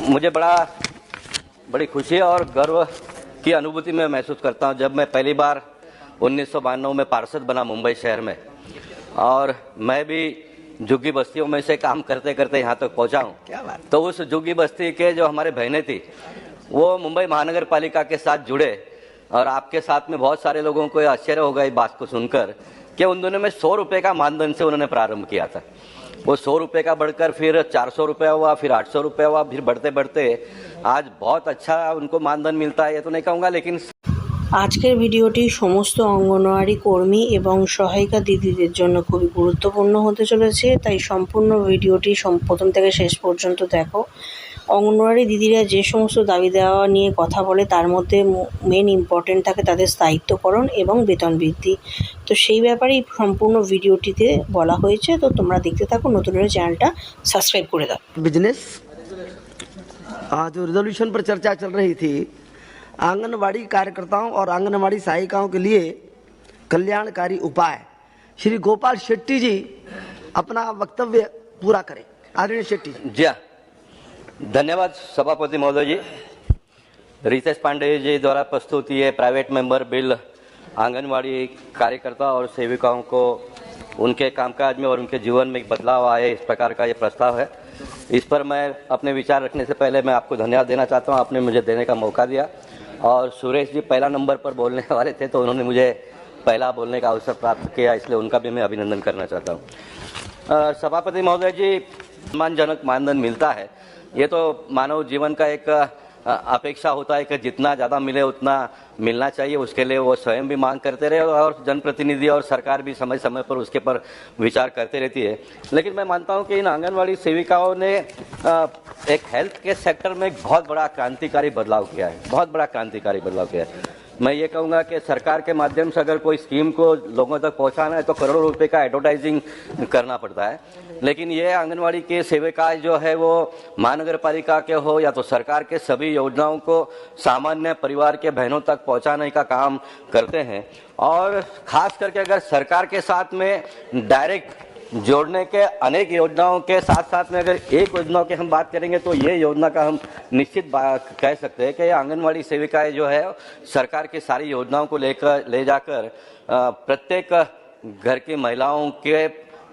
मुझे बड़ी खुशी और गर्व की अनुभूति में महसूस करता हूं जब मैं पहली बार 1992 में पार्षद बना मुंबई शहर में, और मैं भी झुग्गी बस्तियों में से काम करते करते यहाँ तक पहुँचा हूँ। क्या बात। तो उस झुग्गी बस्ती के जो हमारे बहनें थी वो मुंबई महानगर पालिका के साथ जुड़े, और आपके साथ में बहुत सारे लोगों को आश्चर्य होगा इस बात को सुनकर कि उन दोनों में 100 रुपये का मानधन से उन्होंने प्रारंभ किया था। वो 100 रुपये का बढ़कर फिर 400 रुपया हुआ, फिर 800 रुपया हुआ, फिर बढ़ते बढ़ते आज बहुत अच्छा उनको मानधन मिलता है, ये तो नहीं कहूँगा। लेकिन আজকের ভিডিওটি সমস্ত অঙ্গনওয়াড়ি কর্মী এবং সহায়িকা দিদিদের জন্য খুবই গুরুত্বপূর্ণ হতে চলেছে, তাই সম্পূর্ণ ভিডিওটি প্রথম থেকে শেষ পর্যন্ত দেখো। অঙ্গনওয়াড়ি দিদিরা যে সমস্ত দাবি দেওয়া নিয়ে কথা বলে তার মধ্যে মেন ইম্পর্টেন্ট থাকে তাদের স্থায়িত্বকরণ এবং বেতন বৃদ্ধি। তো সেই ব্যাপারেই সম্পূর্ণ ভিডিওটিতে বলা হয়েছে, তো তোমরা দেখতে থাকো। নতুন হলে চ্যানেলটা সাবস্ক্রাইব করে দাও। बिजनेस जो रिजोल्यूशन पर चर्चा चल रही थी, आंगनवाड़ी कार्यकर्ताओं और आंगनवाड़ी सहायिकाओं के लिए कल्याणकारी उपाय, श्री गोपाल शेट्टी जी अपना वक्तव्य पूरा करें। आदरणीय शेट्टी जी हाँ, धन्यवाद सभापति महोदय जी। रितेश पांडे जी द्वारा प्रस्तुत ये प्राइवेट मेंबर बिल आंगनवाड़ी कार्यकर्ता और सेविकाओं को उनके कामकाज में और उनके जीवन में एक बदलाव आए, इस प्रकार का ये प्रस्ताव है। इस पर मैं अपने विचार रखने से पहले मैं आपको धन्यवाद देना चाहता हूँ, आपने मुझे देने का मौका दिया। और सुरेश जी पहला नंबर पर बोलने वाले थे तो उन्होंने मुझे पहला बोलने का अवसर प्राप्त किया, इसलिए उनका भी मैं अभिनंदन करना चाहता हूँ। सभापति महोदय जी, सम्मानजनक मानधन मिलता है, ये तो मानव जीवन का एक अपेक्षा होता है कि जितना ज़्यादा मिले उतना मिलना चाहिए। उसके लिए वो स्वयं भी मांग करते रहे और जनप्रतिनिधि और सरकार भी समय समय पर उसके पर विचार करते रहती है। लेकिन मैं मानता हूं कि इन आंगनवाड़ी सेविकाओं ने एक हेल्थ के सेक्टर में एक बहुत बड़ा क्रांतिकारी बदलाव किया है, बहुत बड़ा क्रांतिकारी बदलाव किया है। मैं ये कहूँगा कि सरकार के माध्यम से अगर कोई स्कीम को लोगों तक पहुँचाना है तो करोड़ों रुपए का एडवर्टाइजिंग करना पड़ता है, लेकिन ये आंगनवाड़ी के सेविकाएं जो है वो महानगर पालिका के हो या तो सरकार के सभी योजनाओं को सामान्य परिवार के बहनों तक पहुँचाने का काम करते हैं। और खास करके अगर सरकार के साथ में डायरेक्ट जोड़ने के अनेक योजनाओं के साथ साथ में अगर एक योजना की हम बात करेंगे तो ये योजना का हम निश्चित कह सकते हैं कि आंगनवाड़ी सेविकाएं जो है सरकार की सारी योजनाओं को ले जाकर प्रत्येक घर की महिलाओं के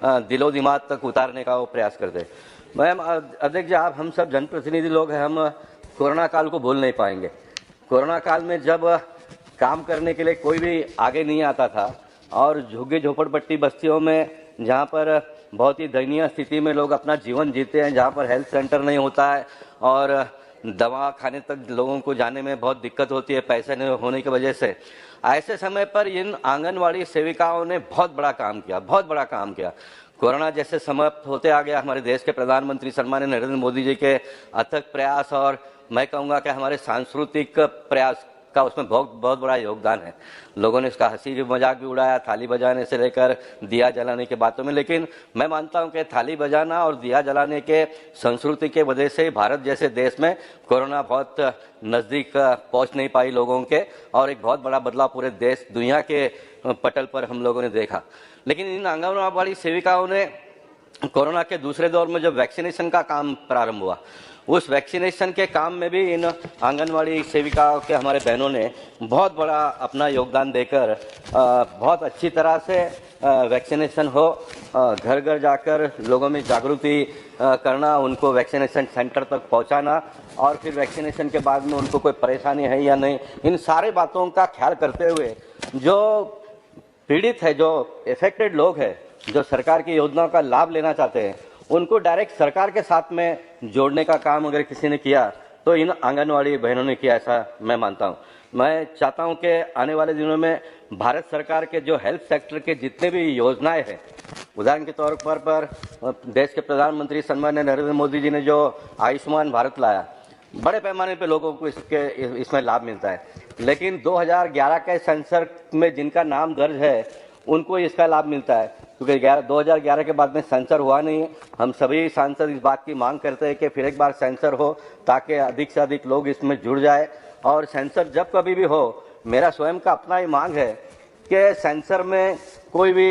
दिलो दिमाग तक उतारने का वो प्रयास करते हैं। मैम अध्यक्ष जी, आप हम सब जनप्रतिनिधि लोग हैं, हम कोरोना काल को भूल नहीं पाएंगे। कोरोना काल में जब काम करने के लिए कोई भी आगे नहीं आता था और झुग्गी झोपड़पट्टी बस्तियों में जहाँ पर बहुत ही दयनीय स्थिति में लोग अपना जीवन जीते हैं, जहाँ पर हेल्थ सेंटर नहीं होता है और दवा खाने तक लोगों को जाने में बहुत दिक्कत होती है पैसे नहीं होने की वजह से, ऐसे समय पर इन आंगनवाड़ी सेविकाओं ने बहुत बड़ा काम किया, बहुत बड़ा काम किया। कोरोना जैसे समाप्त होते आ गया, हमारे देश के प्रधानमंत्री सम्माननीय नरेंद्र मोदी जी के अथक प्रयास और मैं कहूँगा कि हमारे सांस्कृतिक प्रयास का उसमें बहुत बड़ा योगदान है। लोगों ने इसका हंसी मजाक भी उड़ाया, थाली बजाने से लेकर दिया जलाने के बातों में, लेकिन मैं मानता हूं कि थाली बजाना और दिया जलाने के संस्कृति के वजह से भारत जैसे देश में कोरोना बहुत नज़दीक पहुंच नहीं पाई लोगों के, और एक बहुत बड़ा बदलाव पूरे देश दुनिया के पटल पर हम लोगों ने देखा। लेकिन इन आंगनवाड़ी सेविकाओं ने कोरोना के दूसरे दौर में जब वैक्सीनेशन का काम प्रारंभ हुआ, उस वैक्सीनेशन के काम में भी इन आंगनवाड़ी सेविकाओं के हमारे बहनों ने बहुत बड़ा अपना योगदान देकर बहुत अच्छी तरह से वैक्सीनेशन हो, घर घर जाकर लोगों में जागृति करना, उनको वैक्सीनेशन सेंटर तक पहुंचाना और फिर वैक्सीनेशन के बाद में उनको कोई परेशानी है या नहीं, इन सारे बातों का ख्याल करते हुए जो पीड़ित है, जो इफेक्टेड लोग हैं, जो सरकार की योजनाओं का लाभ लेना चाहते हैं, उनको डायरेक्ट सरकार के साथ में जोड़ने का काम अगर किसी ने किया तो इन आंगनवाड़ी बहनों ने किया, ऐसा मैं मानता हूँ। मैं चाहता हूँ कि आने वाले दिनों में भारत सरकार के जो हेल्थ सेक्टर के जितने भी योजनाएं हैं, उदाहरण के तौर पर देश के प्रधानमंत्री सम्माननीय नरेंद्र मोदी जी ने जो आयुष्मान भारत लाया, बड़े पैमाने पे लोगों को इसमें लाभ मिलता है, लेकिन 2011 के सेंसर में जिनका नाम दर्ज है उनको इसका लाभ मिलता है, क्योंकि 2011 के बाद में सेंसर हुआ नहीं है। हम सभी सांसद इस बात की मांग करते हैं कि फिर एक बार सेंसर हो ताकि अधिक से अधिक लोग इसमें जुड़ जाए, और सेंसर जब कभी भी हो, मेरा स्वयं का अपना ही मांग है कि सेंसर में कोई भी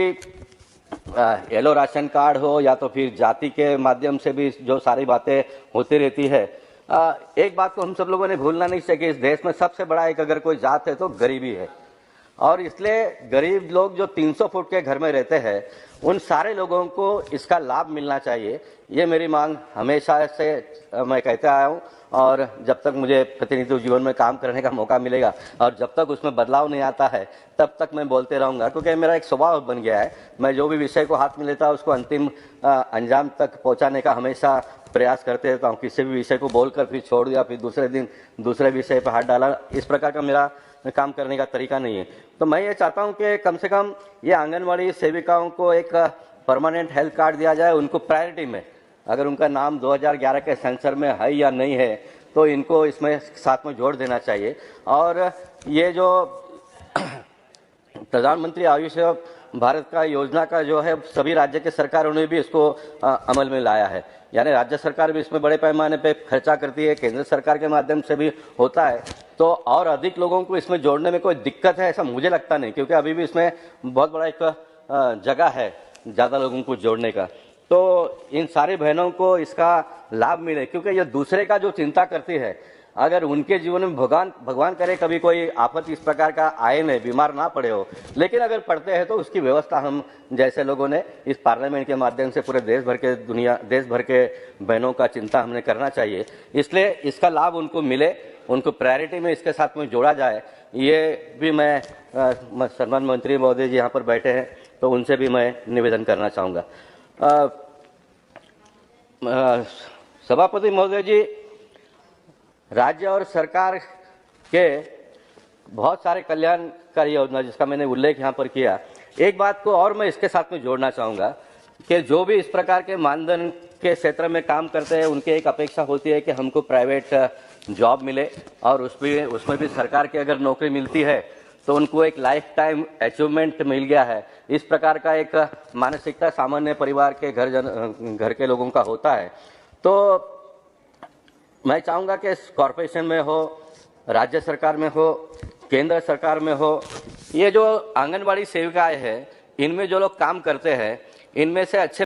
येलो राशन कार्ड हो या तो फिर जाति के माध्यम से भी जो सारी बातें होती रहती है, एक बात को हम सब लोगों ने भूलना नहीं चाहिए कि इस देश में सबसे बड़ा एक अगर कोई जात है तो गरीबी है, और इसलिए गरीब लोग जो 300 फुट के घर में रहते हैं उन सारे लोगों को इसका लाभ मिलना चाहिए। ये मेरी मांग हमेशा से मैं कहते आया हूँ, और जब तक मुझे प्रतिनिधि जीवन में काम करने का मौका मिलेगा और जब तक उसमें बदलाव नहीं आता है तब तक मैं बोलते रहूँगा, क्योंकि मेरा एक स्वभाव बन गया है। मैं जो भी विषय को हाथ में लेता हूँ उसको अंतिम अंजाम तक पहुँचाने का हमेशा प्रयास करते रहता हूँ। किसी भी विषय को बोलकर फिर छोड़ दिया, फिर दूसरे दिन दूसरे विषय पर हाथ डाला, इस प्रकार का मेरा काम करने का तरीका नहीं है। तो मैं ये चाहता हूँ कि कम से कम ये आंगनवाड़ी सेविकाओं को एक परमानेंट हेल्थ कार्ड दिया जाए, उनको प्रायोरिटी में। अगर उनका नाम 2011 के सेंसर में है या नहीं है तो इनको इसमें साथ में जोड़ देना चाहिए। और ये जो प्रधानमंत्री आयुष्मान भारत का योजना का जो है सभी राज्य के सरकारों ने भी इसको अमल में लाया है, यानी राज्य सरकार भी इसमें बड़े पैमाने पे खर्चा करती है, केंद्र सरकार के माध्यम से भी होता है। तो और अधिक लोगों को इसमें जोड़ने में कोई दिक्कत है ऐसा मुझे लगता नहीं, क्योंकि अभी भी इसमें बहुत बड़ा एक जगह है ज़्यादा लोगों को जोड़ने का। तो इन सारी बहनों को इसका लाभ मिले, क्योंकि ये दूसरे का जो चिंता करती है, अगर उनके जीवन में भगवान करे कभी कोई आफत इस प्रकार का आए नहीं, बीमार ना पड़े हो, लेकिन अगर पड़ते हैं तो उसकी व्यवस्था हम जैसे लोगों ने इस पार्लियामेंट के माध्यम से पूरे देश भर के बहनों का चिंता हमने करना चाहिए। इसलिए इसका लाभ उनको मिले, उनको प्रायोरिटी में इसके साथ में जोड़ा जाए। ये भी मैं सम्मान मंत्री महोदय जी यहाँ पर बैठे हैं तो उनसे भी मैं निवेदन करना चाहूँगा। सभापति महोदय जी, राज्य और सरकार के बहुत सारे कल्याणकारी योजना जिसका मैंने उल्लेख यहाँ पर किया, एक बात को और मैं इसके साथ में जोड़ना चाहूँगा कि जो भी इस प्रकार के मानदंड के क्षेत्र में काम करते हैं उनकी एक अपेक्षा होती है कि हमको प्राइवेट जॉब मिले, और उसमें भी सरकार की अगर नौकरी मिलती है तो उनको एक लाइफ टाइम अचीवमेंट मिल गया है। इस प्रकार का एक मानसिकता सामान्य परिवार के घर के लोगों का होता है। तो मैं चाहूँगा कि कॉरपोरेशन में हो, राज्य सरकार में हो, केंद्र सरकार में हो, ये जो आंगनबाड़ी सेविकाएं हैं इनमें जो लोग काम करते हैं इनमें से अच्छे